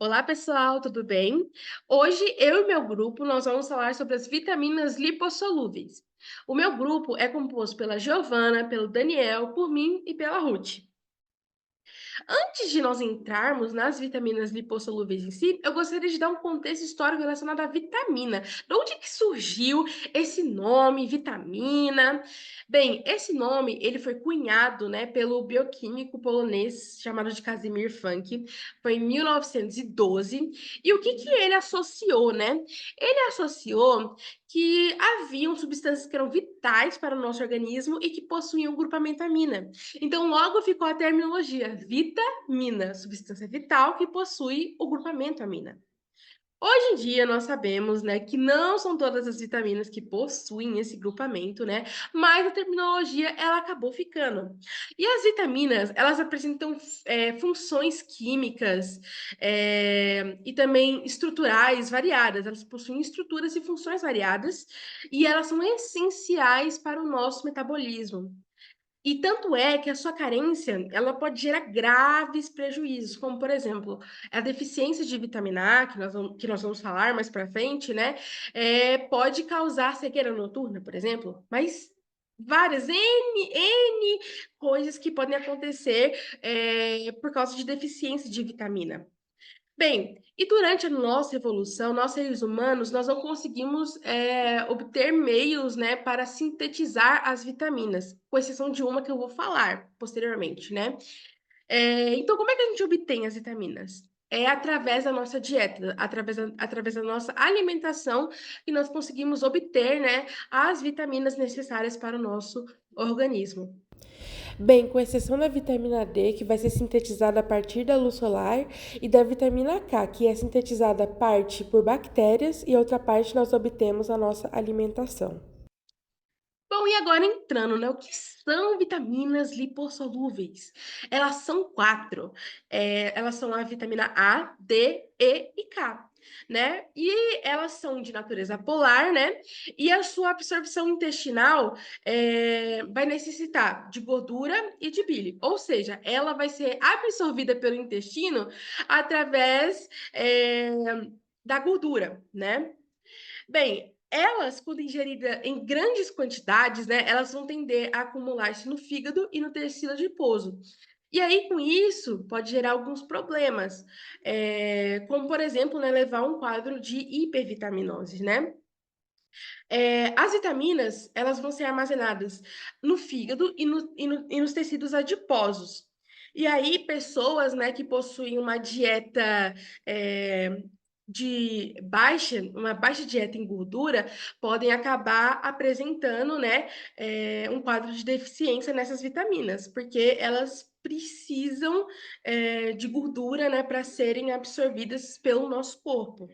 Olá, pessoal, tudo bem? Hoje eu e meu grupo nós vamos falar sobre as vitaminas lipossolúveis. O meu grupo é composto pela Giovana, pelo Daniel, por mim e pela Ruth. Antes de nós entrarmos nas vitaminas lipossolúveis em si, eu gostaria de dar um contexto histórico relacionado à vitamina. De onde que surgiu esse nome, vitamina? Bem, esse nome ele foi cunhado, né, pelo bioquímico polonês chamado de Casimir Funk. Foi em 1912. E o que que ele associou, né? Ele associou que haviam substâncias que eram vitais para o nosso organismo e que possuíam o grupamento amina. Então, logo ficou a terminologia vitamina, substância vital que possui o grupamento amina. Hoje em dia, nós sabemos, né, que não são todas as vitaminas que possuem esse grupamento, né, mas a terminologia, ela acabou ficando. E as vitaminas, elas apresentam funções químicas e também estruturais variadas, elas possuem estruturas e funções variadas, e elas são essenciais para o nosso metabolismo. E tanto é que a sua carência, ela pode gerar graves prejuízos, como, por exemplo, a deficiência de vitamina A, que nós vamos falar mais para frente, né? Pode causar cegueira noturna, por exemplo, mas várias N coisas que podem acontecer por causa de deficiência de vitamina. Bem, e durante a nossa evolução, nós seres humanos, nós não conseguimos obter meios, né, para sintetizar as vitaminas, com exceção de uma que eu vou falar posteriormente, né? Então, como é que a gente obtém as vitaminas? É através da nossa dieta, através da nossa alimentação, que nós conseguimos obter, né, as vitaminas necessárias para o nosso organismo. Bem, com exceção da vitamina D, que vai ser sintetizada a partir da luz solar, e da vitamina K, que é sintetizada parte por bactérias e outra parte nós obtemos na nossa alimentação. Bom, e agora entrando, né? O que são vitaminas lipossolúveis? Elas são quatro. Elas são a vitamina A, D, E e K, né? E elas são de natureza polar, né? E a sua absorção intestinal vai necessitar de gordura e de bile. Ou seja, ela vai ser absorvida pelo intestino através da gordura, né? Bem, elas, quando ingerida em grandes quantidades, né, elas vão tender a acumular-se no fígado e no tecido adiposo. E aí, com isso, pode gerar alguns problemas, como, por exemplo, né, levar a um quadro de hipervitaminose, né? As vitaminas, elas vão ser armazenadas no fígado e nos tecidos adiposos. E aí, pessoas, né, que possuem uma dieta uma baixa dieta em gordura, podem acabar apresentando, né, um quadro de deficiência nessas vitaminas, porque elas precisam, de gordura, né, para serem absorvidas pelo nosso corpo.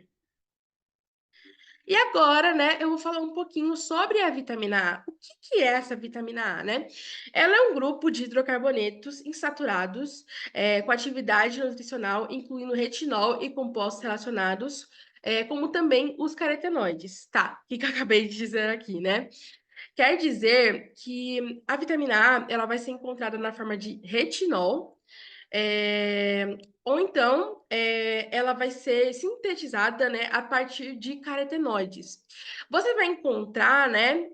E agora, né, eu vou falar um pouquinho sobre a vitamina A. O que que é essa vitamina A, né? Ela é um grupo de hidrocarbonetos insaturados, com atividade nutricional, incluindo retinol e compostos relacionados, como também os carotenoides. Tá, o que que eu acabei de dizer aqui, né? Quer dizer que a vitamina A, ela vai ser encontrada na forma de retinol, ou então ela vai ser sintetizada, né, a partir de carotenoides. Você vai encontrar, né,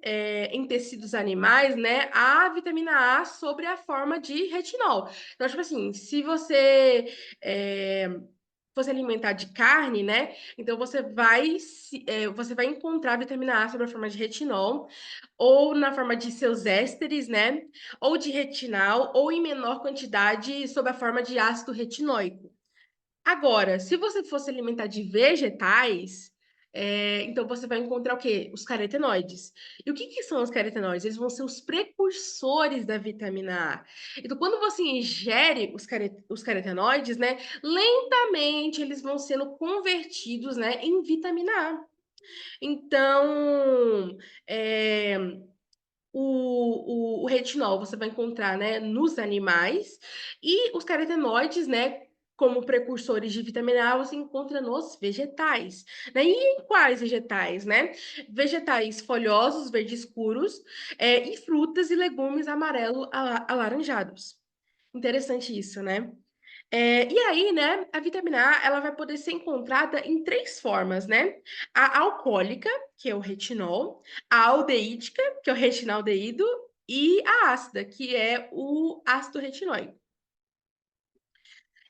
em tecidos animais, né, a vitamina A sobre a forma de retinol. Então, tipo assim, se é, você alimentar de carne, né? Então você vai encontrar a vitamina A sob a forma de retinol, ou na forma de seus ésteres, né? Ou de retinal, ou em menor quantidade sob a forma de ácido retinóico. Agora, se você fosse alimentar de vegetais, então você vai encontrar o quê? Os carotenoides. E o que que são os carotenoides? Eles vão ser os precursores da vitamina A. Então, quando você ingere os carotenoides, né, lentamente eles vão sendo convertidos, né, em vitamina A. Então, é, o retinol você vai encontrar, né, nos animais, e os carotenoides, né, como precursores de vitamina A, você encontra nos vegetais, né? E em quais vegetais, né? Vegetais folhosos, verdes escuros, e frutas e legumes amarelo alaranjados. Interessante isso, né? E aí, né, a vitamina A, ela vai poder ser encontrada em três formas, né? A alcoólica, que é o retinol, a aldeídica, que é o retinaldeído, e a ácida, que é o ácido retinóico.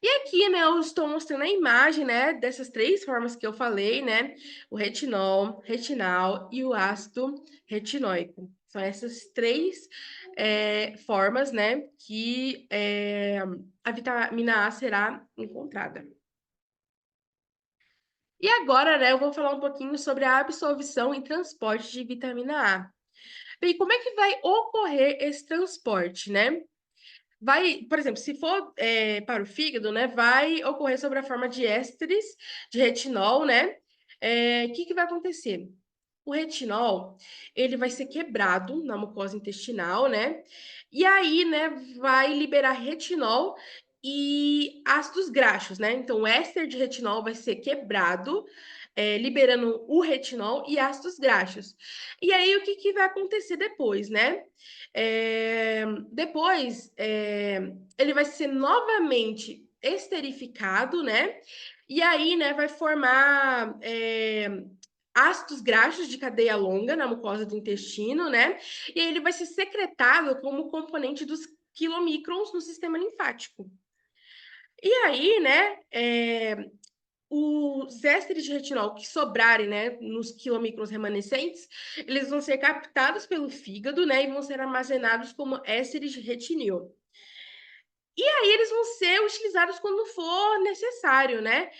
E aqui, né, eu estou mostrando a imagem, né, dessas três formas que eu falei, né? O retinol, retinal e o ácido retinóico. São essas três formas, né, que a vitamina A será encontrada. E agora, né, eu vou falar um pouquinho sobre a absorção e transporte de vitamina A. Bem, como é que vai ocorrer esse transporte, né? Vai, por exemplo, se for para o fígado, né, vai ocorrer sob a forma de ésteres de retinol, né? O que que vai acontecer? O retinol, ele vai ser quebrado na mucosa intestinal, né? E aí, né, vai liberar retinol e ácidos graxos, né? Então, o éster de retinol vai ser quebrado, liberando o retinol e ácidos graxos. E aí, o que que vai acontecer depois, né? Depois, ele vai ser novamente esterificado, né? E aí, né, vai formar ácidos graxos de cadeia longa na mucosa do intestino, né? E aí ele vai ser secretado como componente dos quilomicrons no sistema linfático. E aí, né, os ésteres de retinol que sobrarem, né, nos quilomicrons remanescentes, eles vão ser captados pelo fígado, né, e vão ser armazenados como ésteres de retinil. E aí eles vão ser utilizados quando for necessário, né?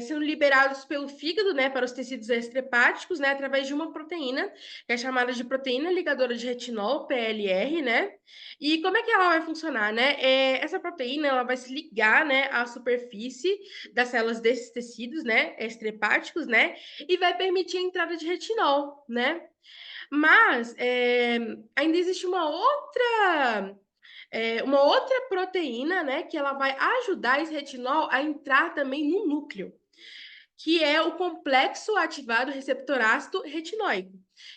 Sendo liberados pelo fígado, né, para os tecidos extrahepáticos, né, através de uma proteína, que é chamada de proteína ligadora de retinol, PLR, né? E como é que ela vai funcionar, né? Essa proteína, ela vai se ligar, né, à superfície das células desses tecidos, né, extrahepáticos, né? E vai permitir a entrada de retinol, né? Mas ainda existe uma outra proteína, né, que ela vai ajudar esse retinol a entrar também no núcleo, que é o complexo ativado receptor ácido retinóico.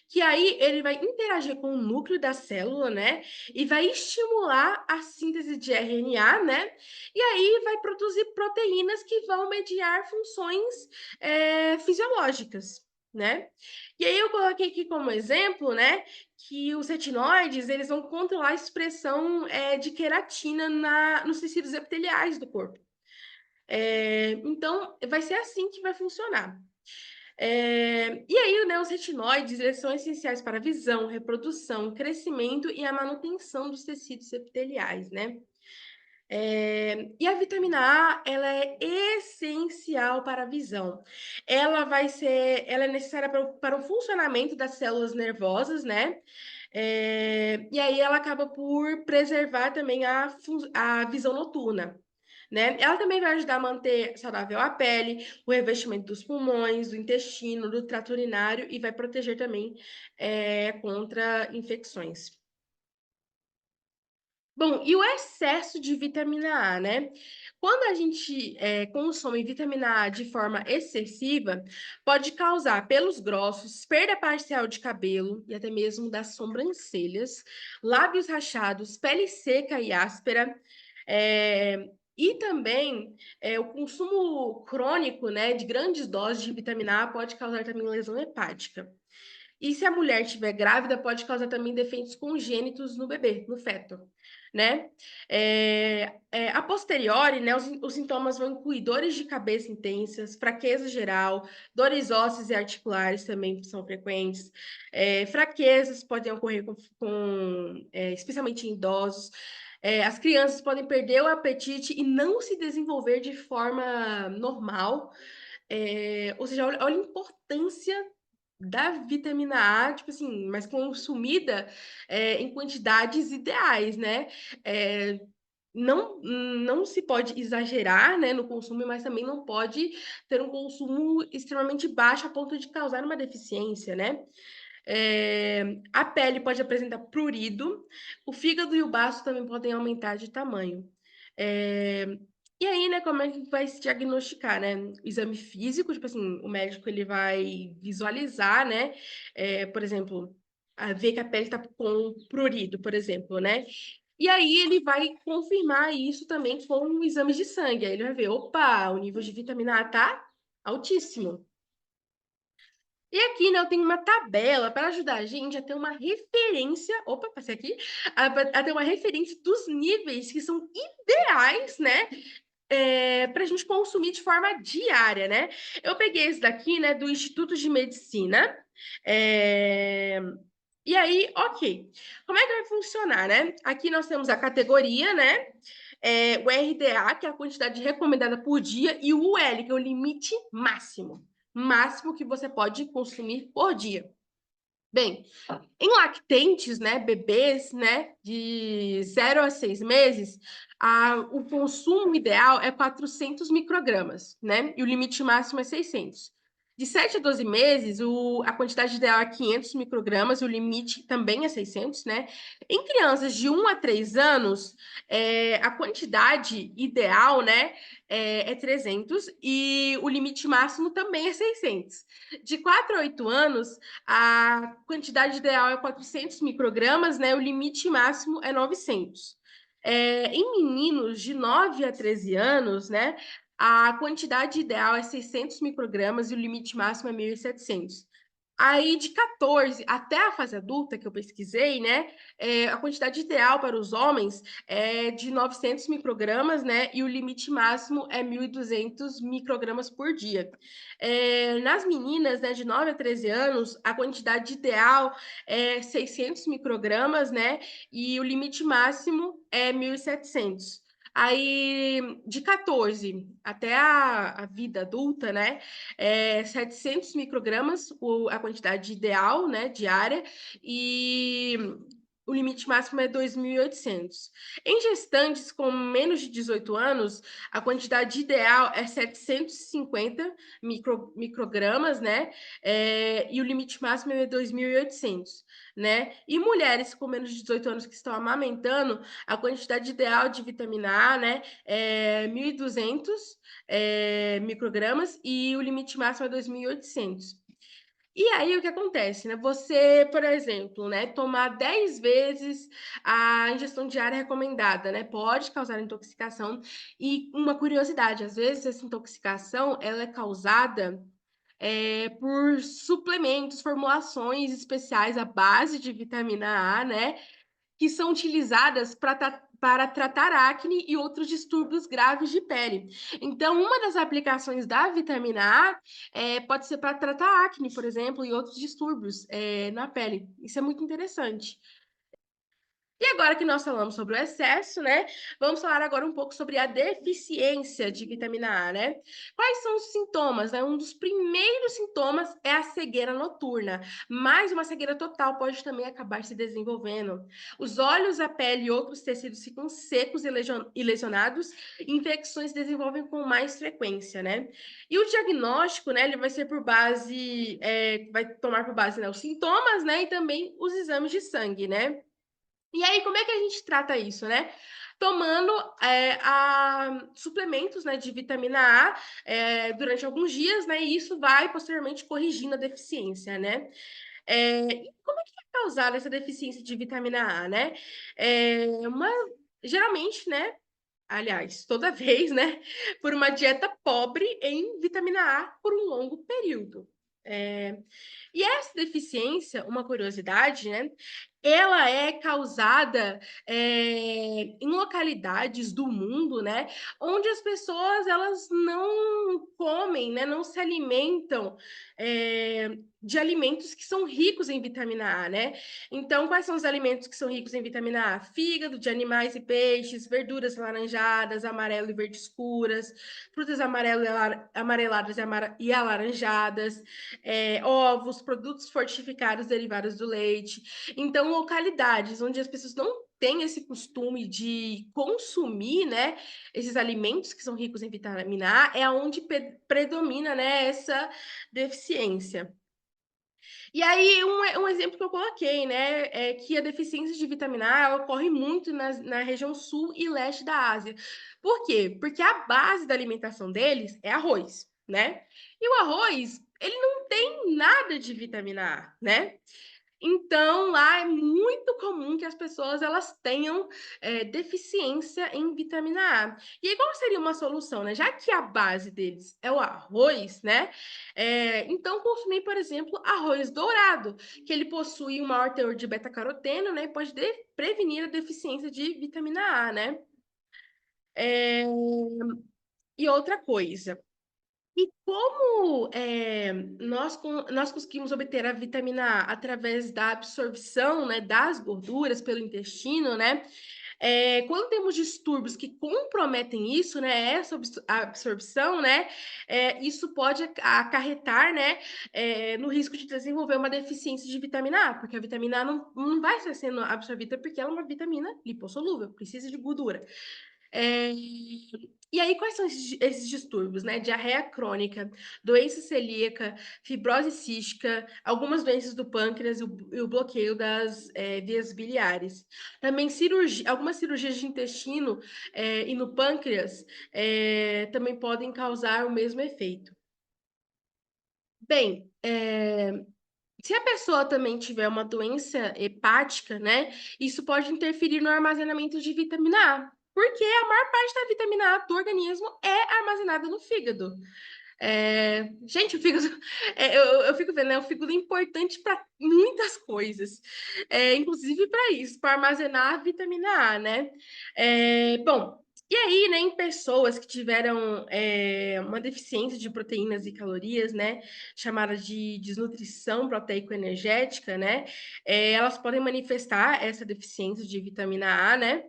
Que aí ele vai interagir com o núcleo da célula, né, e vai estimular a síntese de RNA, né, e aí vai produzir proteínas que vão mediar funções fisiológicas, né? E aí eu coloquei aqui como exemplo, né, que os retinoides, eles vão controlar a expressão de queratina nos tecidos epiteliais do corpo. Então, vai ser assim que vai funcionar. E aí, né, os retinoides, eles são essenciais para a visão, reprodução, crescimento e a manutenção dos tecidos epiteliais, né? E a vitamina A, ela é essencial para a visão. Ela é necessária para o funcionamento das células nervosas, né? E aí ela acaba por preservar também a visão noturna, né? Ela também vai ajudar a manter saudável a pele, o revestimento dos pulmões, do intestino, do trato urinário e vai proteger também contra infecções. Bom, e o excesso de vitamina A, né? Quando a gente consome vitamina A de forma excessiva, pode causar pelos grossos, perda parcial de cabelo e até mesmo das sobrancelhas, lábios rachados, pele seca e áspera. E também o consumo crônico, né, de grandes doses de vitamina A pode causar também lesão hepática. E se a mulher estiver grávida, pode causar também defeitos congênitos no bebê, no feto, né? A posteriori, né, os sintomas vão incluir dores de cabeça intensas, fraqueza geral, dores ósseas e articulares também são frequentes, fraquezas podem ocorrer especialmente em idosos, as crianças podem perder o apetite e não se desenvolver de forma normal, ou seja, olha a importância da vitamina A, tipo assim, mas consumida em quantidades ideais, né? É, não se pode exagerar, né, no consumo, mas também não pode ter um consumo extremamente baixo a ponto de causar uma deficiência, né? A pele pode apresentar prurido, o fígado e o baço também podem aumentar de tamanho. É, e aí, né, como é que vai se diagnosticar, né? O exame físico, tipo assim, o médico ele vai visualizar, né? Por exemplo, ver que a pele está com prurido, por exemplo, né? E aí ele vai confirmar isso também com exames de sangue. Aí ele vai ver, opa, o nível de vitamina A tá altíssimo. E aqui, né, eu tenho uma tabela para ajudar a gente a ter uma referência. Opa, passei aqui. A ter uma referência dos níveis que são ideais, né? Para a gente consumir de forma diária, né? Eu peguei esse daqui, né, do Instituto de Medicina. É, E aí, ok. Como é que vai funcionar, né? Aqui nós temos a categoria, né? O RDA, que é a quantidade recomendada por dia, e o UL, que é o limite máximo. Máximo que você pode consumir por dia. Bem, em lactentes, né, bebês, né, de 0 a 6 meses, o consumo ideal é 400 microgramas, né, e o limite máximo é 600. De 7 a 12 meses, a quantidade ideal é 500 microgramas, e o limite também é 600, né? Em crianças de 1 a 3 anos, a quantidade ideal, né, é 300, e o limite máximo também é 600. De 4 a 8 anos, a quantidade ideal é 400 microgramas, né? O limite máximo é 900. Em meninos de 9 a 13 anos, né? A quantidade ideal é 600 microgramas e o limite máximo é 1.700. Aí, de 14 até a fase adulta, que eu pesquisei, né? A quantidade ideal para os homens é de 900 microgramas, né? E o limite máximo é 1.200 microgramas por dia. Nas meninas, né, de 9 a 13 anos, a quantidade ideal é 600 microgramas, né? E o limite máximo é 1.700. Aí, de 14 até a vida adulta, né? 700 microgramas, a quantidade ideal, né, diária, e o limite máximo é 2.800. Em gestantes com menos de 18 anos, a quantidade ideal é 750 microgramas, né? E o limite máximo é 2.800, né? E mulheres com menos de 18 anos que estão amamentando, a quantidade ideal de vitamina A, né, é 1.200 microgramas e o limite máximo é 2.800. E aí, o que acontece, né? Você, por exemplo, né, tomar 10 vezes a ingestão diária recomendada, né? Pode causar intoxicação. E uma curiosidade, às vezes essa intoxicação, ela é causada por suplementos, formulações especiais à base de vitamina A, né? Que são utilizadas para tratar acne e outros distúrbios graves de pele. Então, uma das aplicações da vitamina A pode ser para tratar acne, por exemplo, e outros distúrbios na pele. Isso é muito interessante. E agora que nós falamos sobre o excesso, né? Vamos falar agora um pouco sobre a deficiência de vitamina A, né? Quais são os sintomas, né? Um dos primeiros sintomas é a cegueira noturna, mas uma cegueira total pode também acabar se desenvolvendo. Os olhos, a pele e outros tecidos ficam secos e lesionados, e infecções se desenvolvem com mais frequência, né? E o diagnóstico, né? Ele vai ser por base, vai tomar por base, né, os sintomas, né? E também os exames de sangue, né? E aí, como é que a gente trata isso, né? Tomando suplementos, né, de vitamina A durante alguns dias, né? E isso vai posteriormente corrigindo a deficiência, né? E como é que é causada essa deficiência de vitamina A, né? Geralmente, né? Aliás, toda vez, né? Por uma dieta pobre em vitamina A por um longo período. É, e essa deficiência, uma curiosidade, né? Ela é causada em localidades do mundo, né? Onde as pessoas elas não comem, né? Não se alimentam de alimentos que são ricos em vitamina A, né? Então, quais são os alimentos que são ricos em vitamina A? Fígado de animais e peixes, verduras alaranjadas, amarelo e verde escuras, frutas amareladas e alaranjadas, ovos, produtos fortificados derivados do leite. Então, localidades onde as pessoas não têm esse costume de consumir, né, esses alimentos que são ricos em vitamina A, é onde predomina, né, essa deficiência. E aí, um exemplo que eu coloquei, né, é que a deficiência de vitamina A ela ocorre muito na região sul e leste da Ásia. Por quê? Porque a base da alimentação deles é arroz, né? E o arroz, ele não tem nada de vitamina A, né? Então, lá é muito comum que as pessoas elas tenham deficiência em vitamina A. E aí, qual seria uma solução, né? Já que a base deles é o arroz, né? Então, consumir, por exemplo, arroz dourado, que ele possui um maior teor de beta-caroteno, né? E pode prevenir a deficiência de vitamina A, né? É, E outra coisa. E como nós conseguimos obter a vitamina A através da absorção, né, das gorduras pelo intestino, né? Quando temos distúrbios que comprometem isso, né, essa absorção, né, isso pode acarretar, né, no risco de desenvolver uma deficiência de vitamina A, porque a vitamina A não vai ser sendo absorvida porque ela é uma vitamina lipossolúvel, precisa de gordura. É, E aí, quais são esses distúrbios, né? Diarreia crônica, doença celíaca, fibrose cística, algumas doenças do pâncreas e o bloqueio das vias biliares. Também algumas cirurgias de intestino e no pâncreas também podem causar o mesmo efeito. Bem, se a pessoa também tiver uma doença hepática, né, isso pode interferir no armazenamento de vitamina A, porque a maior parte da vitamina A do organismo é armazenada no fígado. Gente, o fígado, eu fico vendo, né? O fígado é importante para muitas coisas, inclusive para isso, para armazenar a vitamina A, né? Bom, e aí, né, em pessoas que tiveram uma deficiência de proteínas e calorias, né, chamada de desnutrição proteico-energética, né, elas podem manifestar essa deficiência de vitamina A, né?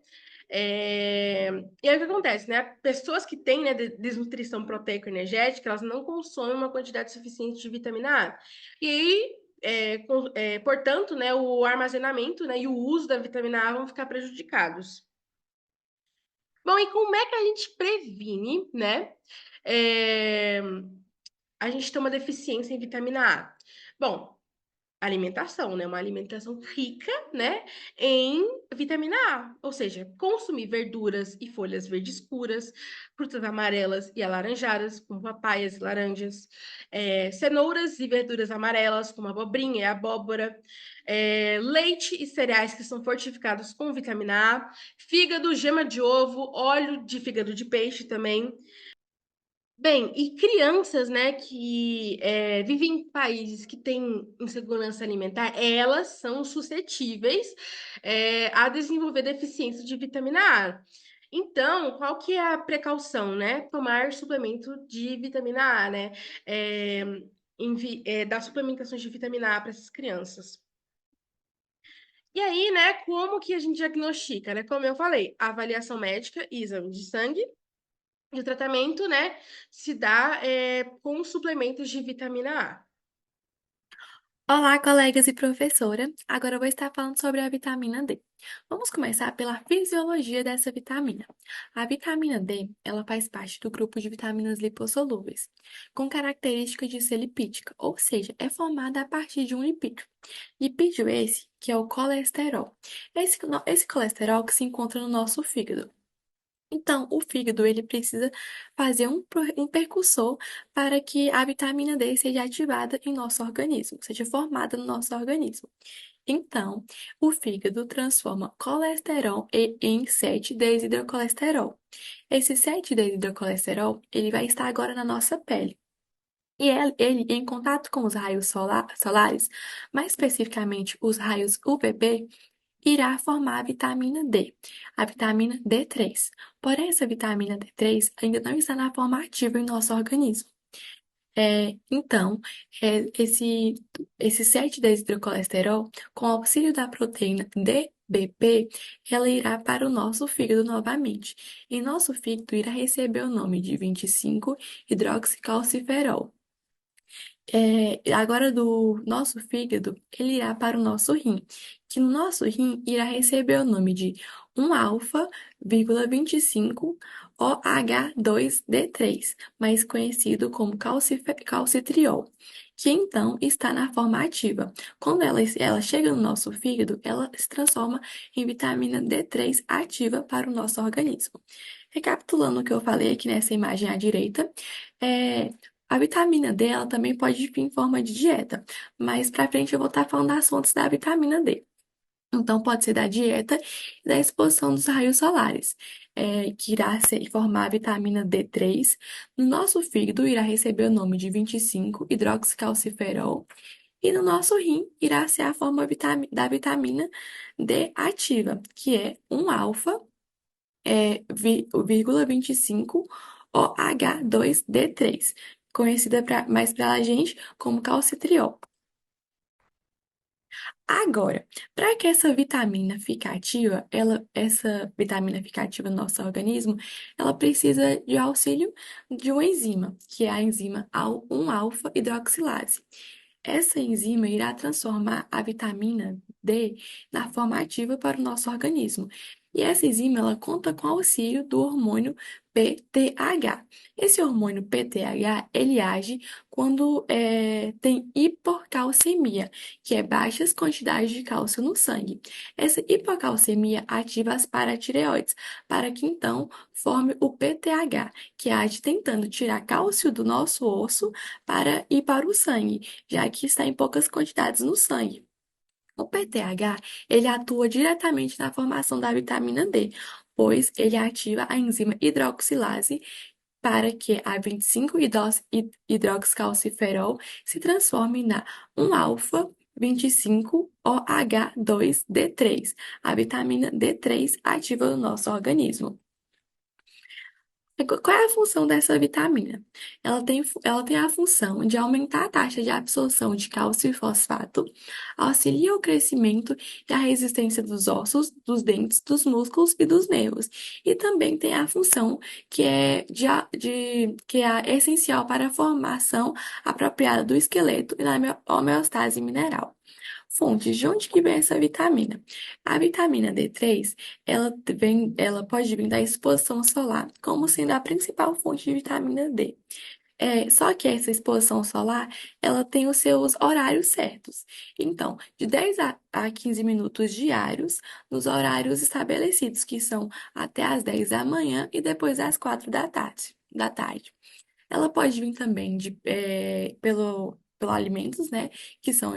E aí o que acontece, né? Pessoas que têm, né, desnutrição proteico-energética, elas não consomem uma quantidade suficiente de vitamina A. E aí, portanto, né, o armazenamento, né, e o uso da vitamina A vão ficar prejudicados. Bom, e como é que a gente previne, né? é, a gente tem uma deficiência em vitamina A? Bom, alimentação, né? Uma alimentação rica, né, em vitamina A, ou seja, consumir verduras e folhas verdes escuras, frutas amarelas e alaranjadas, como papaias e laranjas, cenouras e verduras amarelas, como abobrinha e abóbora, leite e cereais que são fortificados com vitamina A, fígado, gema de ovo, óleo de fígado de peixe também. Bem, e crianças, né, que vivem em países que têm insegurança alimentar, elas são suscetíveis a desenvolver deficiência de vitamina A. Então, qual que é a precaução, né? Tomar suplemento de vitamina A, né? É, dar suplementações de vitamina A para essas crianças. E aí, né, como que a gente diagnostica, né? Como eu falei, avaliação médica e exame de sangue. E o tratamento, né, se dá com suplementos de vitamina A. Olá, colegas e professora. Agora eu vou estar falando sobre a vitamina D. Vamos começar pela fisiologia dessa vitamina. A vitamina D, ela faz parte do grupo de vitaminas lipossolúveis, com característica de ser lipídica, ou seja, é formada a partir de um lipídio. Lipídio esse que é o colesterol. Esse colesterol que se encontra no nosso fígado. Então, o fígado ele precisa fazer um percussor para que a vitamina D seja ativada em nosso organismo, seja formada no nosso organismo. Então, o fígado transforma colesterol em 7-desidrocolesterol. Esse 7-desidrocolesterol ele vai estar agora na nossa pele. E ele, em contato com os raios solares, mais especificamente os raios UVB, irá formar a vitamina D, a vitamina D3. Porém, essa vitamina D3 ainda não está na forma ativa em nosso organismo. Então, esse 7-desidrocolesterol, com o auxílio da proteína DBP, ela irá para o nosso fígado novamente. E nosso fígado irá receber o nome de 25-hidroxicalciferol. Agora do nosso fígado, ele irá para o nosso rim, que no nosso rim irá receber o nome de 1-alfa,25 OH2D3, mais conhecido como calcitriol, que então está na forma ativa. Quando ela chega no nosso fígado, ela se transforma em vitamina D3 ativa para o nosso organismo. Recapitulando o que eu falei aqui nessa imagem à direita, é, A vitamina D, ela também pode vir em forma de dieta, mas pra frente eu vou estar falando das fontes da vitamina D. Então, pode ser da dieta e da exposição dos raios solares, que irá formar a vitamina D3. No nosso fígado, irá receber o nome de 25-hidroxicalciferol. E no nosso rim, irá ser a forma da vitamina D ativa, que é 1-alfa, 25 OH2D3, conhecida mais pela gente como calcitriol. Agora, para que essa vitamina fique ativa, essa vitamina fique ativa no nosso organismo, ela precisa de auxílio de uma enzima, que é a enzima 1-alfa-hidroxilase. Essa enzima irá transformar a vitamina D na forma ativa para o nosso organismo. E essa enzima, ela conta com o auxílio do hormônio PTH. Esse hormônio PTH, ele age quando tem hipocalcemia, que é baixas quantidades de cálcio no sangue. Essa hipocalcemia ativa as paratireoides, para que então forme o PTH, que age tentando tirar cálcio do nosso osso para ir para o sangue, já que está em poucas quantidades no sangue. O PTH, ele atua diretamente na formação da vitamina D, pois ele ativa a enzima hidroxilase para que a 25-hidroxicalciferol se transforme na 1-alfa 25-OH2D3. A vitamina D3 ativa o nosso organismo. Qual é a função dessa vitamina? Ela tem a função de aumentar a taxa de absorção de cálcio e fosfato, auxilia o crescimento e a resistência dos ossos, dos dentes, dos músculos e dos nervos. E também tem a função que é essencial para a formação apropriada do esqueleto e na homeostase mineral. Fontes, de onde que vem essa vitamina? A vitamina D3, ela pode vir da exposição solar, como sendo a principal fonte de vitamina D. Só que essa exposição solar, ela tem os seus horários certos. Então, de 10 a 15 minutos diários, nos horários estabelecidos, que são até às 10 da manhã e depois às 4 da tarde. Ela pode vir também pelo alimentos, né? Que são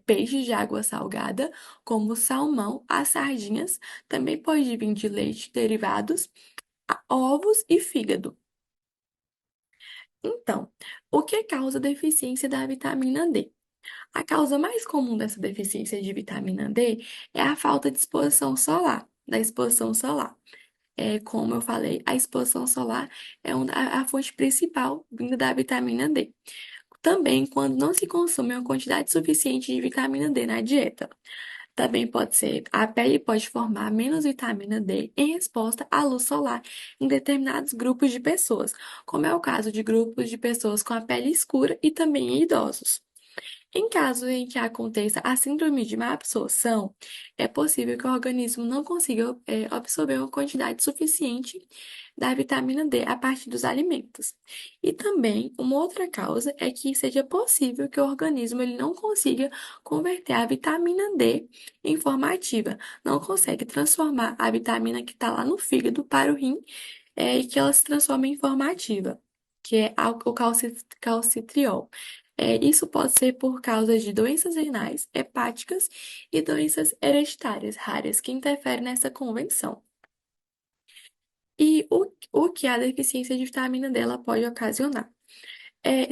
peixes de água salgada, como o salmão, as sardinhas. Também pode vir de leite, derivados, ovos e fígado. Então, o que causa deficiência da vitamina D? A causa mais comum dessa deficiência de vitamina D é a falta de exposição solar, da exposição solar. Como eu falei, a exposição solar é a fonte principal vinda da vitamina D. Também quando não se consome uma quantidade suficiente de vitamina D na dieta. Também pode ser, a pele pode formar menos vitamina D em resposta à luz solar em determinados grupos de pessoas, como é o caso de grupos de pessoas com a pele escura e também em idosos. Em caso em que aconteça a síndrome de má absorção, é possível que o organismo não consiga absorver uma quantidade suficiente da vitamina D a partir dos alimentos. E também, uma outra causa é que seja possível que o organismo ele não consiga converter a vitamina D em forma ativa, não consegue transformar a vitamina que está lá no fígado para o rim, e que ela se transforme em forma ativa, que é o calcitriol. Isso pode ser por causa de doenças renais, hepáticas e doenças hereditárias raras que interferem nessa convenção. E o que a deficiência de vitamina D ela pode ocasionar?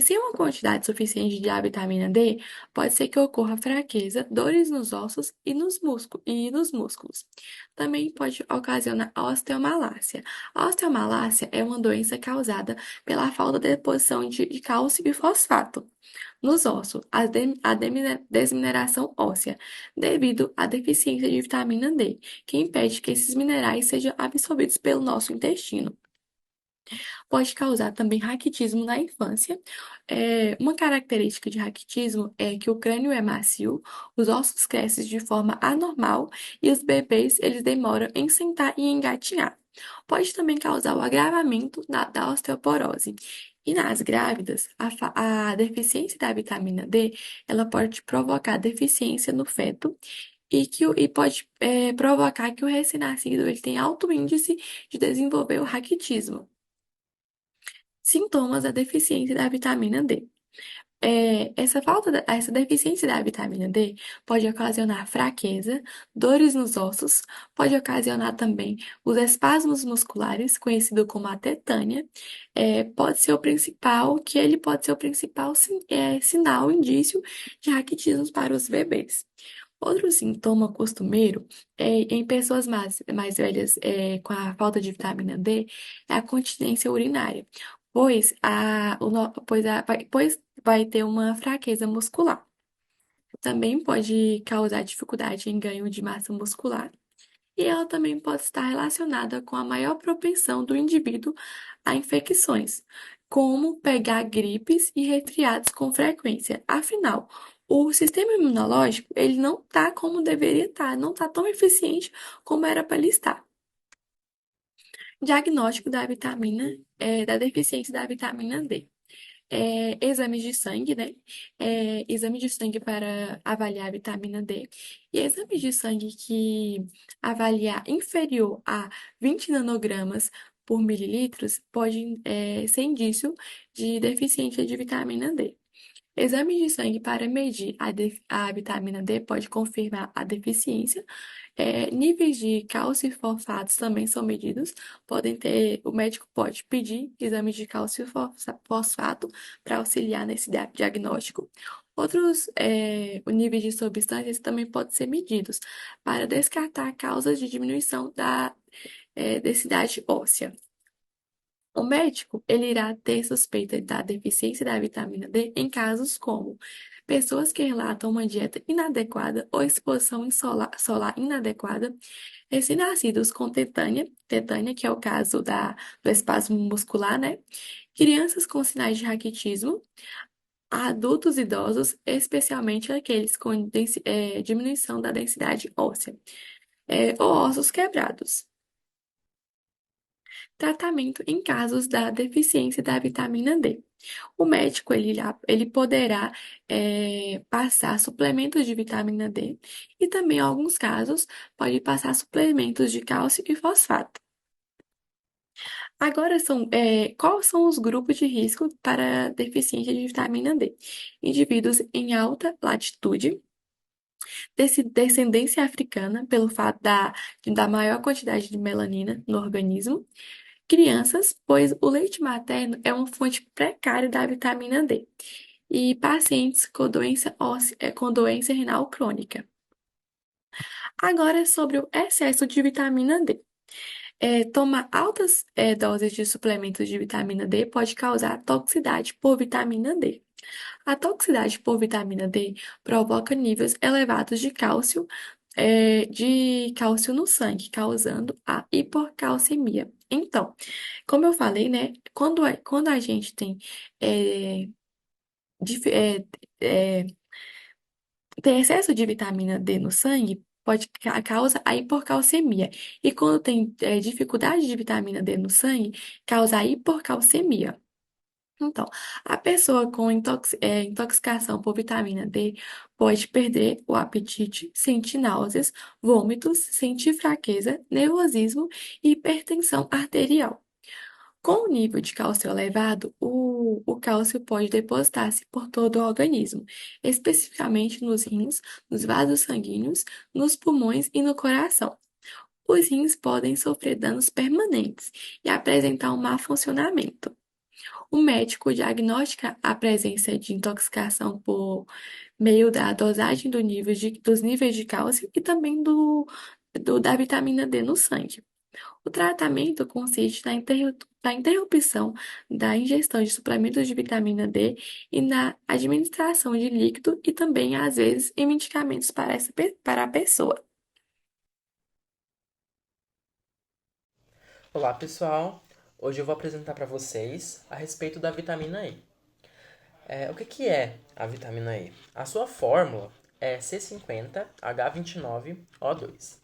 Sem uma quantidade suficiente de vitamina D, pode ser que ocorra fraqueza, dores nos ossos e nos músculos. Também pode ocasionar a osteomalácia. A osteomalácia é uma doença causada pela falta de deposição de cálcio e fosfato nos ossos, a desmineração óssea, devido à deficiência de vitamina D, que impede que esses minerais sejam absorvidos pelo nosso intestino. Pode causar também raquitismo na infância. Uma característica de raquitismo é que o crânio é macio, os ossos crescem de forma anormal e os bebês eles demoram em sentar e engatinhar. Pode também causar o agravamento da osteoporose. E nas grávidas, a deficiência da vitamina D, ela pode provocar deficiência no feto e pode provocar que o recém-nascido ele tenha alto índice de desenvolver o raquitismo. Sintomas da deficiência da vitamina D. Essa deficiência da vitamina D pode ocasionar fraqueza, dores nos ossos, pode ocasionar também os espasmos musculares, conhecido como a tetânia. Pode ser o principal, que ele pode ser o principal sinal, indício de raquitismo para os bebês. Outro sintoma costumeiro em pessoas mais velhas com a falta de vitamina D é a continência urinária, pois vai ter uma fraqueza muscular. Também pode causar dificuldade em ganho de massa muscular e ela também pode estar relacionada com a maior propensão do indivíduo a infecções, como pegar gripes e resfriados com frequência. Afinal, o sistema imunológico, ele não está como deveria estar, não está tão eficiente como era para ele estar. Diagnóstico da deficiência da vitamina D. Exames de sangue, né? Exame de sangue para avaliar a vitamina D. E exames de sangue que avaliar inferior a 20 nanogramas por mililitros pode ser indício de deficiência de vitamina D. Exames de sangue para medir a vitamina D pode confirmar a deficiência. Níveis de cálcio e fosfatos também são medidos. O médico pode pedir exames de cálcio e fosfato para auxiliar nesse diagnóstico. Outros níveis de substâncias também podem ser medidos para descartar causas de diminuição da densidade óssea. O médico, ele irá ter suspeita da deficiência da vitamina D em casos como pessoas que relatam uma dieta inadequada ou exposição solar inadequada, recém-nascidos com tetânia, que é o caso do espasmo muscular, né? Crianças com sinais de raquitismo, adultos idosos, especialmente aqueles com diminuição da densidade óssea, ou ossos quebrados. Tratamento em casos da deficiência da vitamina D. O médico ele poderá passar suplementos de vitamina D e também, em alguns casos, pode passar suplementos de cálcio e fosfato. Agora, quais são os grupos de risco para deficiência de vitamina D? Indivíduos em alta latitude, descendência africana, pelo fato da maior quantidade de melanina no organismo, crianças, pois o leite materno é uma fonte precária da vitamina D, e pacientes com doença renal crônica. Agora, sobre o excesso de vitamina D. Tomar altas doses de suplementos de vitamina D pode causar toxicidade por vitamina D. A toxicidade por vitamina D provoca níveis elevados de cálcio no sangue, causando a hipocalcemia. Então, como eu falei, né, quando a gente é, dif- é, é, tem excesso de vitamina D no sangue, pode causa a hipocalcemia. E quando tem dificuldade de vitamina D no sangue, causa a hiporcalcemia. Então, a pessoa com intoxicação por vitamina D pode perder o apetite, sentir náuseas, vômitos, sentir fraqueza, nervosismo e hipertensão arterial. Com o nível de cálcio elevado, o cálcio pode depositar-se por todo o organismo, especificamente nos rins, nos vasos sanguíneos, nos pulmões e no coração. Os rins podem sofrer danos permanentes e apresentar um mau funcionamento. O médico diagnostica a presença de intoxicação por meio da dosagem dos níveis de cálcio e também da vitamina D no sangue. O tratamento consiste na interrupção da ingestão de suplementos de vitamina D e na administração de líquido e também, às vezes, em medicamentos para a pessoa. Olá pessoal, hoje eu vou apresentar para vocês a respeito da vitamina E. O que é a vitamina E? A sua fórmula é C50H29O2.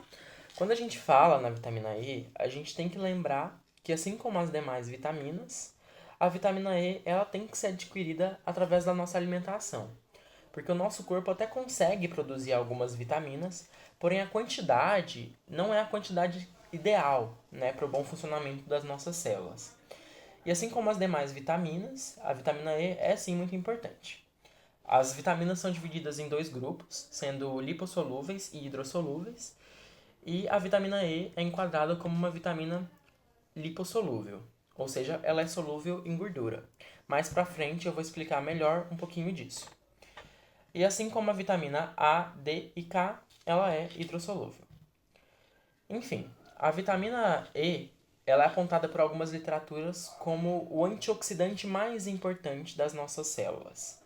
Quando a gente fala na vitamina E, a gente tem que lembrar que, assim como as demais vitaminas, a vitamina E ela tem que ser adquirida através da nossa alimentação. Porque o nosso corpo até consegue produzir algumas vitaminas, porém a quantidade não é a quantidade ideal, né, para o bom funcionamento das nossas células. E assim como as demais vitaminas, a vitamina E é sim muito importante. As vitaminas são divididas em dois grupos, sendo lipossolúveis e hidrossolúveis, e a vitamina E é enquadrada como uma vitamina lipossolúvel, ou seja, ela é solúvel em gordura. Mais pra frente eu vou explicar melhor um pouquinho disso. E assim como a vitamina A, D e K, ela é hidrossolúvel. Enfim, a vitamina E ela é apontada por algumas literaturas como o antioxidante mais importante das nossas células.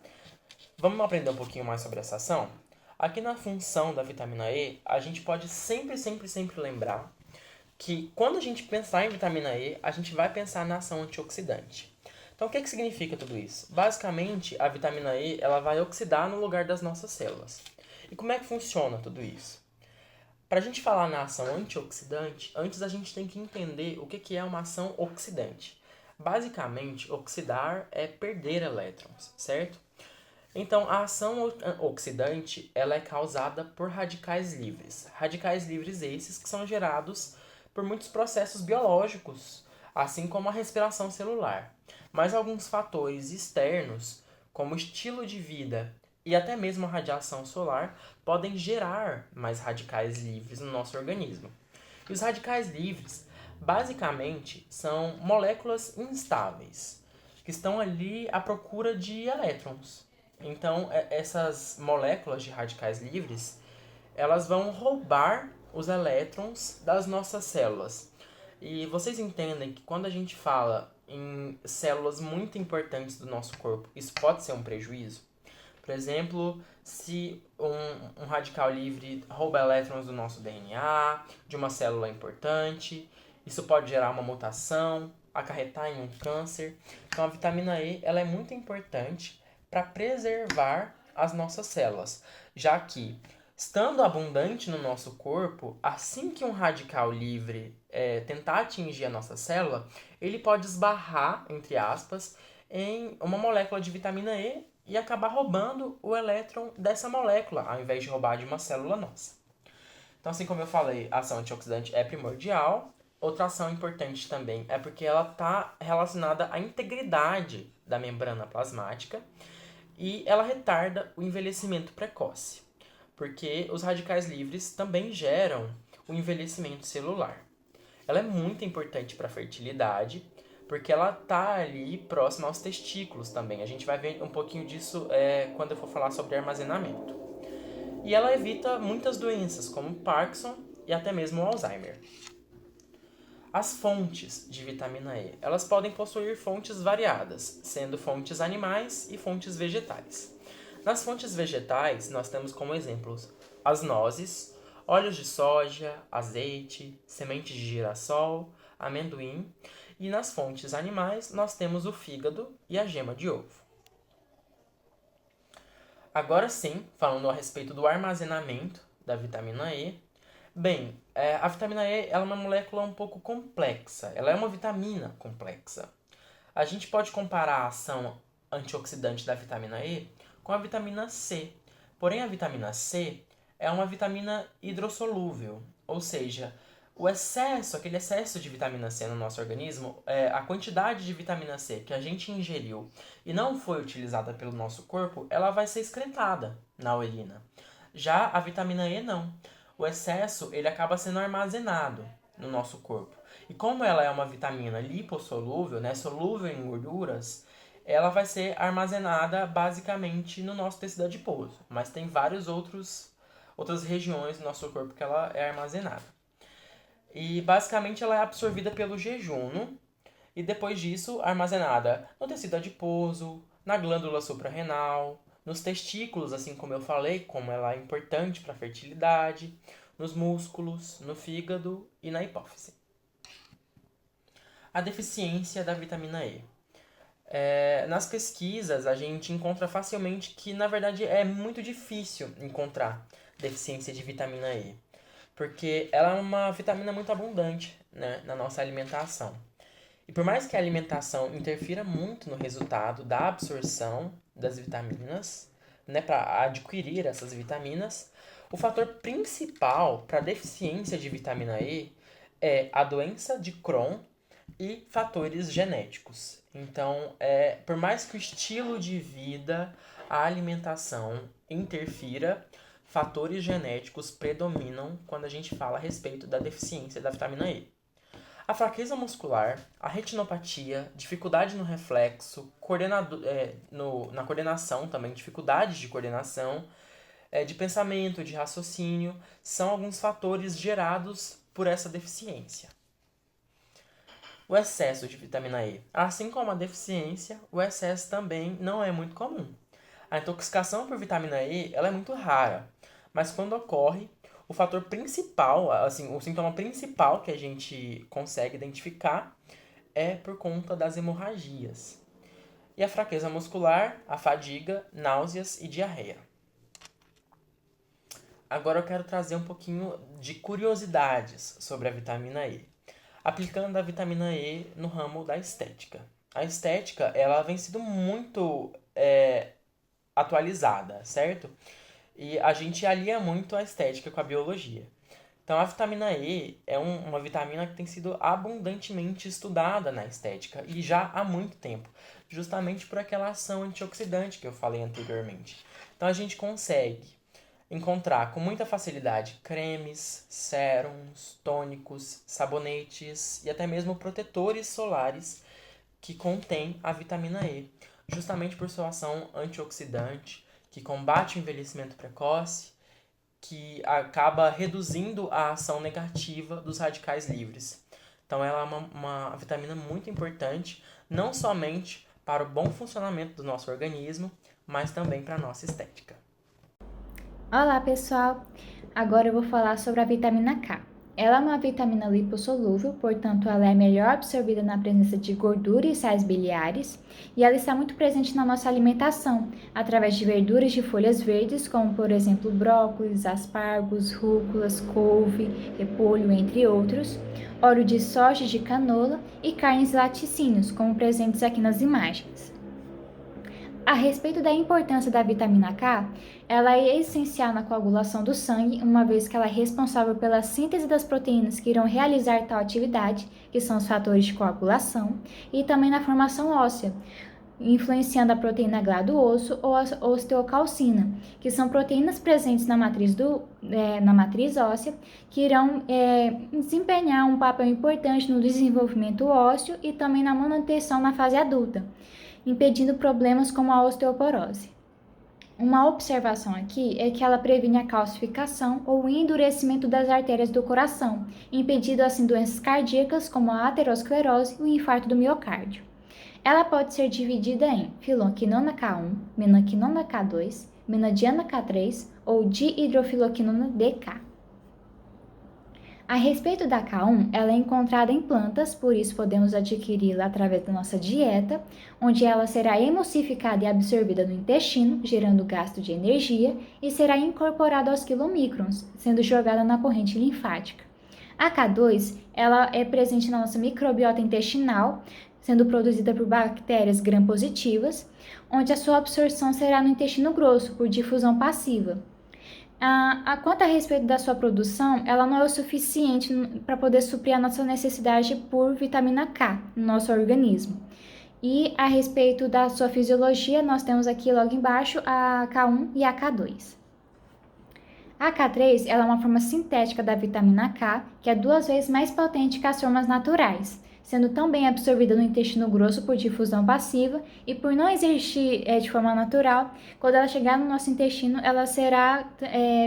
Vamos aprender um pouquinho mais sobre essa ação? Aqui na função da vitamina E, a gente pode sempre lembrar que quando a gente pensar em vitamina E, a gente vai pensar na ação antioxidante. Então, o que significa tudo isso? Basicamente, a vitamina E ela vai oxidar no lugar das nossas células. E como é que funciona tudo isso? Para a gente falar na ação antioxidante, antes a gente tem que entender o que é uma ação oxidante. Basicamente, oxidar é perder elétrons, certo? Então, a ação oxidante ela é causada por radicais livres. Radicais livres esses que são gerados por muitos processos biológicos, assim como a respiração celular. Mas alguns fatores externos, como o estilo de vida e até mesmo a radiação solar, podem gerar mais radicais livres no nosso organismo. E os radicais livres, basicamente, são moléculas instáveis, que estão ali à procura de elétrons. Então, essas moléculas de radicais livres, elas vão roubar os elétrons das nossas células. E vocês entendem que quando a gente fala em células muito importantes do nosso corpo, isso pode ser um prejuízo? Por exemplo, se um radical livre rouba elétrons do nosso DNA, de uma célula importante, isso pode gerar uma mutação, acarretar em um câncer. Então, a vitamina E ela é muito importante para preservar as nossas células, já que, estando abundante no nosso corpo, assim que um radical livre tentar atingir a nossa célula, ele pode esbarrar, entre aspas, em uma molécula de vitamina E e acabar roubando o elétron dessa molécula, ao invés de roubar de uma célula nossa. Então, assim como eu falei, a ação antioxidante é primordial. Outra ação importante também é porque ela está relacionada à integridade da membrana plasmática e ela retarda o envelhecimento precoce, porque os radicais livres também geram o envelhecimento celular. Ela é muito importante para a fertilidade, porque ela está ali próxima aos testículos também. A gente vai ver um pouquinho disso quando eu for falar sobre armazenamento. E ela evita muitas doenças, como Parkinson e até mesmo Alzheimer. As fontes de vitamina E, elas podem possuir fontes variadas, sendo fontes animais e fontes vegetais. Nas fontes vegetais, nós temos como exemplos as nozes, óleos de soja, azeite, sementes de girassol, amendoim. E nas fontes animais, nós temos o fígado e a gema de ovo. Agora sim, falando a respeito do armazenamento da vitamina E. Bem, a vitamina E ela é uma molécula um pouco complexa. Ela é uma vitamina complexa. A gente pode comparar a ação antioxidante da vitamina E com a vitamina C. Porém, a vitamina C é uma vitamina hidrossolúvel, ou seja, aquele excesso de vitamina C no nosso organismo, a quantidade de vitamina C que a gente ingeriu e não foi utilizada pelo nosso corpo, ela vai ser excretada na urina. Já a vitamina E não. O excesso ele acaba sendo armazenado no nosso corpo. E como ela é uma vitamina lipossolúvel, né, solúvel em gorduras, ela vai ser armazenada basicamente no nosso tecido adiposo. Mas tem outras regiões do nosso corpo que ela é armazenada. E basicamente ela é absorvida pelo jejum e depois disso armazenada no tecido adiposo, na glândula suprarrenal, nos testículos, assim como eu falei, como ela é importante para a fertilidade, nos músculos, no fígado e na hipófise. A deficiência da vitamina E. Nas pesquisas, a gente encontra facilmente que, na verdade, é muito difícil encontrar deficiência de vitamina E, porque ela é uma vitamina muito abundante, né, na nossa alimentação. E por mais que a alimentação interfira muito no resultado da absorção das vitaminas, né, para adquirir essas vitaminas, o fator principal para a deficiência de vitamina E é a doença de Crohn e fatores genéticos. Então, por mais que o estilo de vida, a alimentação interfira, fatores genéticos predominam quando a gente fala a respeito da deficiência da vitamina E. A fraqueza muscular, a retinopatia, dificuldade no reflexo, na coordenação também, dificuldades de coordenação, de pensamento, de raciocínio, são alguns fatores gerados por essa deficiência. O excesso de vitamina E. Assim como a deficiência, o excesso também não é muito comum. A intoxicação por vitamina E ela é muito rara, mas quando ocorre, o fator principal, assim, o sintoma principal que a gente consegue identificar é por conta das hemorragias. E a fraqueza muscular, a fadiga, náuseas e diarreia. Agora eu quero trazer um pouquinho de curiosidades sobre a vitamina E. Aplicando a vitamina E no ramo da estética. A estética, ela vem sendo muito atualizada, certo? E a gente alia muito a estética com a biologia. Então, a vitamina E é uma vitamina que tem sido abundantemente estudada na estética e já há muito tempo, justamente por aquela ação antioxidante que eu falei anteriormente. Então, a gente consegue encontrar com muita facilidade cremes, sérums, tônicos, sabonetes e até mesmo protetores solares que contêm a vitamina E, justamente por sua ação antioxidante, que combate o envelhecimento precoce, que acaba reduzindo a ação negativa dos radicais livres. Então ela é uma vitamina muito importante, não somente para o bom funcionamento do nosso organismo, mas também para a nossa estética. Olá, pessoal! Agora eu vou falar sobre a vitamina K. Ela é uma vitamina lipossolúvel, portanto, ela é melhor absorvida na presença de gordura e sais biliares, e ela está muito presente na nossa alimentação, através de verduras de folhas verdes, como por exemplo brócolis, aspargos, rúculas, couve, repolho, entre outros, óleo de soja e de canola e carnes e laticínios, como presentes aqui nas imagens. A respeito da importância da vitamina K, ela é essencial na coagulação do sangue, uma vez que ela é responsável pela síntese das proteínas que irão realizar tal atividade, que são os fatores de coagulação, e também na formação óssea, influenciando a proteína GLA do osso ou a osteocalcina, que são proteínas presentes na matriz óssea, que irão desempenhar um papel importante no desenvolvimento ósseo e também na manutenção na fase adulta, impedindo problemas como a osteoporose. Uma observação aqui é que ela previne a calcificação ou endurecimento das artérias do coração, impedindo assim doenças cardíacas como a aterosclerose e o infarto do miocárdio. Ela pode ser dividida em filoquinona K1, menaquinona K2, menadiana K3 ou dihidrofiloquinona DK. A respeito da K1, ela é encontrada em plantas, por isso podemos adquiri-la através da nossa dieta, onde ela será emulsificada e absorvida no intestino, gerando gasto de energia, e será incorporada aos quilomicrons, sendo jogada na corrente linfática. A K2, ela é presente na nossa microbiota intestinal, sendo produzida por bactérias gram-positivas, onde a sua absorção será no intestino grosso, por difusão passiva. Quanto a respeito da sua produção, ela não é o suficiente para poder suprir a nossa necessidade por vitamina K no nosso organismo. E a respeito da sua fisiologia, nós temos aqui logo embaixo a K1 e a K2. A K3 ela é uma forma sintética da vitamina K, que é 2 vezes mais potente que as formas naturais, sendo também absorvida no intestino grosso por difusão passiva e por não existir de forma natural, quando ela chegar no nosso intestino, ela será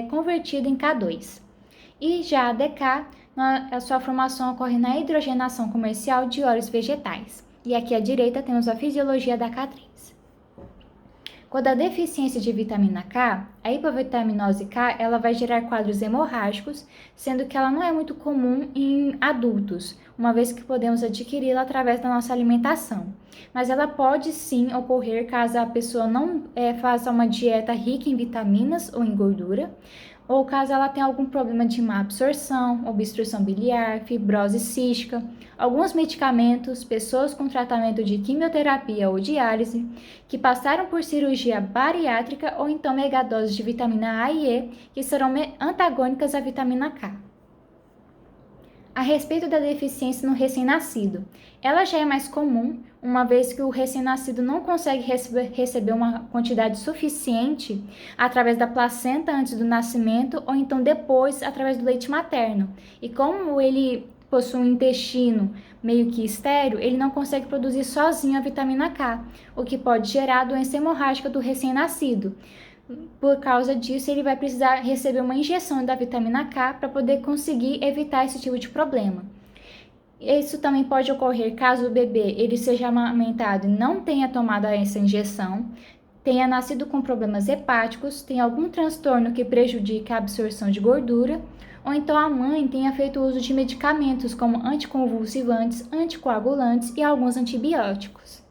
convertida em K2. E já a DK, a sua formação ocorre na hidrogenação comercial de óleos vegetais. E aqui à direita temos a fisiologia da K3. Quando a deficiência de vitamina K, a hipovitaminose K, ela vai gerar quadros hemorrágicos, sendo que ela não é muito comum em adultos, uma vez que podemos adquiri-la através da nossa alimentação. Mas ela pode sim ocorrer caso a pessoa não faça uma dieta rica em vitaminas ou em gordura, ou caso ela tenha algum problema de má absorção, obstrução biliar, fibrose cística, alguns medicamentos, pessoas com tratamento de quimioterapia ou diálise, que passaram por cirurgia bariátrica ou então megadoses de vitamina A e E, que serão antagônicas à vitamina K. A respeito da deficiência no recém-nascido, ela já é mais comum, uma vez que o recém-nascido não consegue receber uma quantidade suficiente através da placenta antes do nascimento ou então depois através do leite materno. E como ele possui um intestino meio que estéril, ele não consegue produzir sozinho a vitamina K, o que pode gerar a doença hemorrágica do recém-nascido. Por causa disso, ele vai precisar receber uma injeção da vitamina K para poder conseguir evitar esse tipo de problema. Isso também pode ocorrer caso o bebê ele seja amamentado e não tenha tomado essa injeção, tenha nascido com problemas hepáticos, tenha algum transtorno que prejudique a absorção de gordura, ou então a mãe tenha feito uso de medicamentos como anticonvulsivantes, anticoagulantes e alguns antibióticos.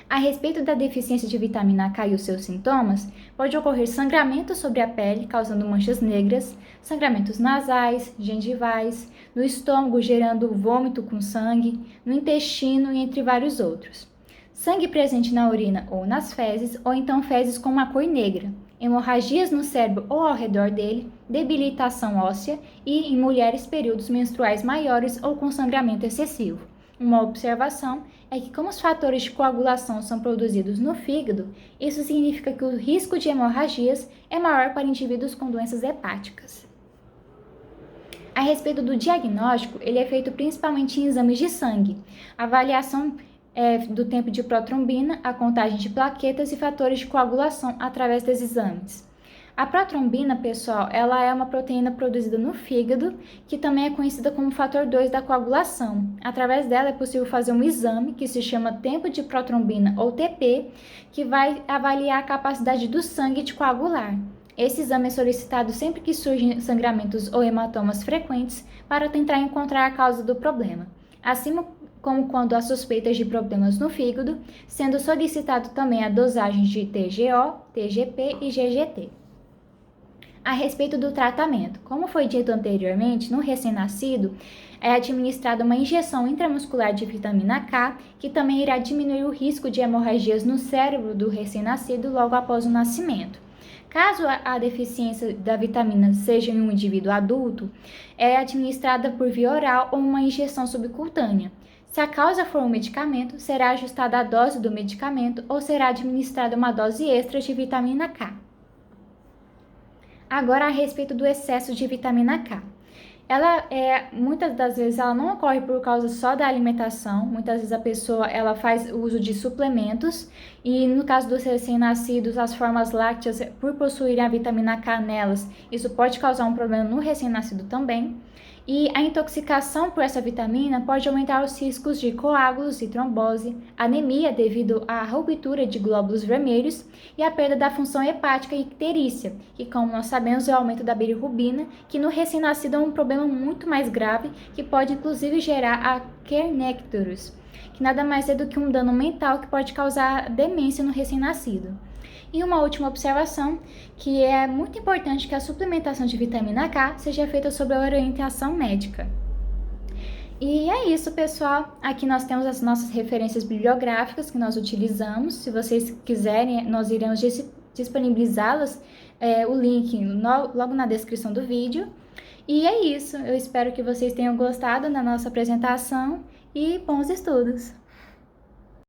A respeito da deficiência de vitamina K e os seus sintomas, pode ocorrer sangramento sobre a pele, causando manchas negras, sangramentos nasais, gengivais, no estômago, gerando vômito com sangue, no intestino e entre vários outros. Sangue presente na urina ou nas fezes, ou então fezes com uma cor negra, hemorragias no cérebro ou ao redor dele, debilitação óssea e, em mulheres, períodos menstruais maiores ou com sangramento excessivo. Uma observação é que, como os fatores de coagulação são produzidos no fígado, isso significa que o risco de hemorragias é maior para indivíduos com doenças hepáticas. A respeito do diagnóstico, ele é feito principalmente em exames de sangue, avaliação do tempo de protrombina, a contagem de plaquetas e fatores de coagulação através desses exames. A protrombina, pessoal, ela é uma proteína produzida no fígado, que também é conhecida como fator 2 da coagulação. Através dela é possível fazer um exame que se chama tempo de protrombina ou TP, que vai avaliar a capacidade do sangue de coagular. Esse exame é solicitado sempre que surgem sangramentos ou hematomas frequentes para tentar encontrar a causa do problema, assim como quando há suspeitas de problemas no fígado, sendo solicitado também a dosagem de TGO, TGP e GGT. A respeito do tratamento, como foi dito anteriormente, no recém-nascido é administrada uma injeção intramuscular de vitamina K, que também irá diminuir o risco de hemorragias no cérebro do recém-nascido logo após o nascimento. Caso a deficiência da vitamina seja em um indivíduo adulto, é administrada por via oral ou uma injeção subcutânea. Se a causa for um medicamento, será ajustada a dose do medicamento ou será administrada uma dose extra de vitamina K. Agora, a respeito do excesso de vitamina K. Muitas das vezes, ela não ocorre por causa só da alimentação. Muitas vezes a pessoa faz uso de suplementos e, no caso dos recém-nascidos, as formas lácteas, por possuírem a vitamina K nelas, isso pode causar um problema no recém-nascido também. E a intoxicação por essa vitamina pode aumentar os riscos de coágulos e trombose, anemia devido à ruptura de glóbulos vermelhos e a perda da função hepática e icterícia, que, como nós sabemos, é o aumento da bilirrubina, que no recém-nascido é um problema muito mais grave, que pode inclusive gerar a Kernicterus, que nada mais é do que um dano mental que pode causar demência no recém-nascido. E uma última observação, que é muito importante que a suplementação de vitamina K seja feita sob a orientação médica. E é isso, pessoal. Aqui nós temos as nossas referências bibliográficas que nós utilizamos. Se vocês quiserem, nós iremos disponibilizá-las, o link logo na descrição do vídeo. E é isso. Eu espero que vocês tenham gostado da nossa apresentação e bons estudos!